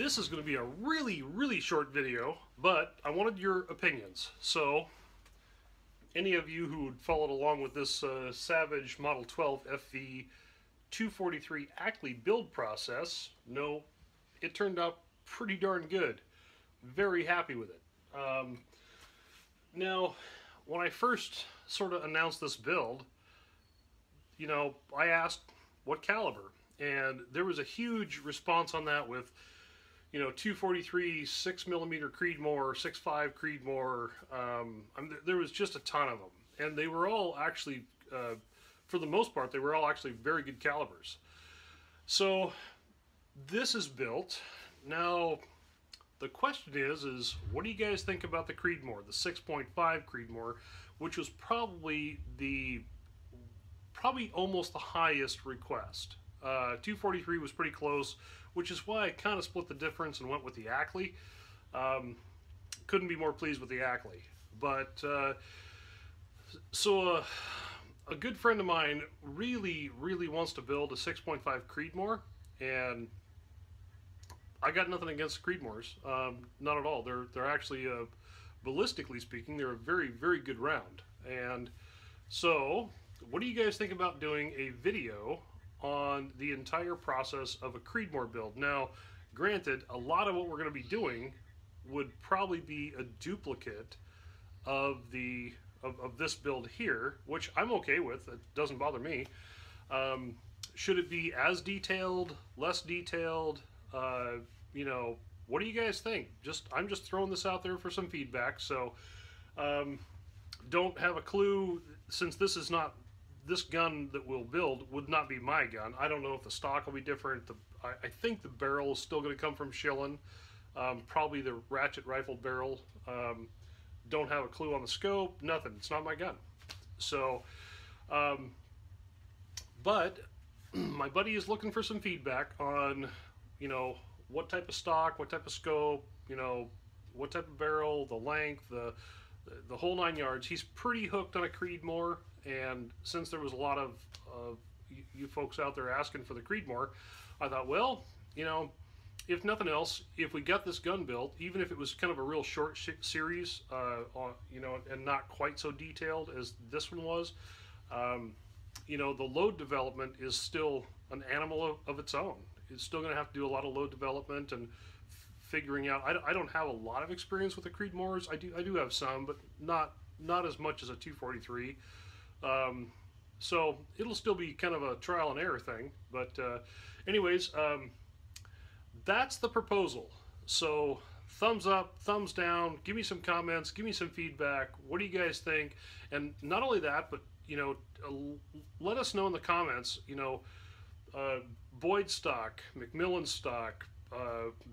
This is going to be a really short video, but I wanted your opinions. So, any of you who followed along with this Savage Model 12 FV 243 Ackley build process know it turned out pretty darn good. Very happy with it. Now, when I first sort of announced this build, you know, I asked what caliber, and there was a huge response on that with, you know, 243, 6mm Creedmoor, 6.5 Creedmoor. There was just a ton of them, and they were all actually, for the most part, they were all actually very good calibers. So this is built. Now, the question is what do you guys think about the Creedmoor, the 6.5 Creedmoor, which was probably almost the highest request. 243 was pretty close, which is why I kind of split the difference and went with the Ackley. Couldn't be more pleased with the Ackley. But, so a good friend of mine really wants to build a 6.5 Creedmoor, and I got nothing against Creedmoors, not at all. They're actually, ballistically speaking, they're a very good round. And so, what do you guys think about doing a video on the entire process of a Creedmoor build? Now, granted, a lot of what we're going to be doing would probably be a duplicate of this build here, which I'm okay with. It doesn't bother me. Should it be as detailed, less detailed? You know, what do you guys think? I'm just throwing this out there for some feedback. So, don't have a clue, since this is not. This gun that we'll build would not be my gun. I don't know if the stock will be different. I think the barrel is still going to come from Schillen. Probably the ratchet rifle barrel. Don't have a clue on the scope. Nothing. It's not my gun. So, but my buddy is looking for some feedback on, you know, what type of stock, what type of scope, you know, what type of barrel, the length, the whole 9 yards. He's pretty hooked on a Creedmoor. And since there was a lot of you folks out there asking for the Creedmoor, I thought, well, you know, if nothing else, if we got this gun built, even if it was kind of a real short series, you know, and not quite so detailed as this one was, you know, the load development is still an animal of its own. It's still going to have to do a lot of load development and figuring out. I don't have a lot of experience with the Creedmoors. I do have some, but not as much as a 243. So it'll still be kind of a trial and error thing, but anyways, that's the proposal. So thumbs up, thumbs down, give me some comments, give me some feedback. What do you guys think? And not only that, but you know, let us know in the comments, you know, Boyd stock, Macmillan stock,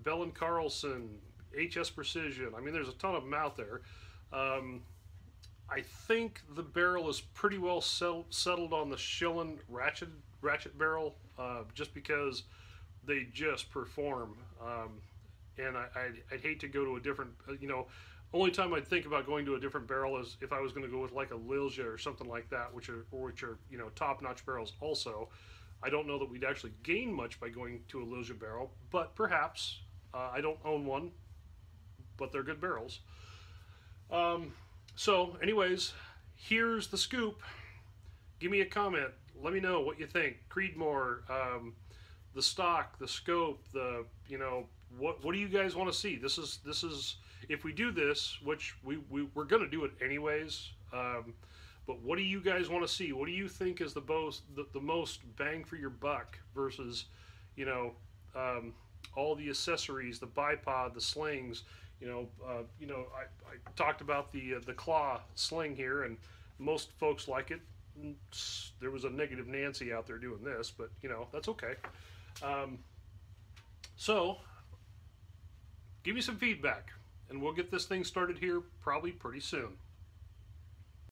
Bell & Carlson, HS Precision. I mean, there's a ton of them out there. I think the barrel is pretty well settled on the Schillen ratchet barrel, just because they just perform. And I'd hate to go to a different, you know, only time I'd think about going to a different barrel is if I was going to go with like a Lilja or something like that, which are you know, top-notch barrels also. I don't know that we'd actually gain much by going to a Lilja barrel, but perhaps. I don't own one, but they're good barrels. So, anyways, here's the scoop. Give me a comment. Let me know what you think. Creedmoor, the stock, the scope, you know, what do you guys want to see? This is if we do this, which we're going to do it anyways. But what do you guys want to see? What do you think is the most bang for your buck versus, you know, all the accessories, the bipod, the slings. You know, I talked about the claw sling here, and most folks like it. There was a negative Nancy out there doing this, but you know, that's okay. So, give me some feedback, and we'll get this thing started here probably pretty soon.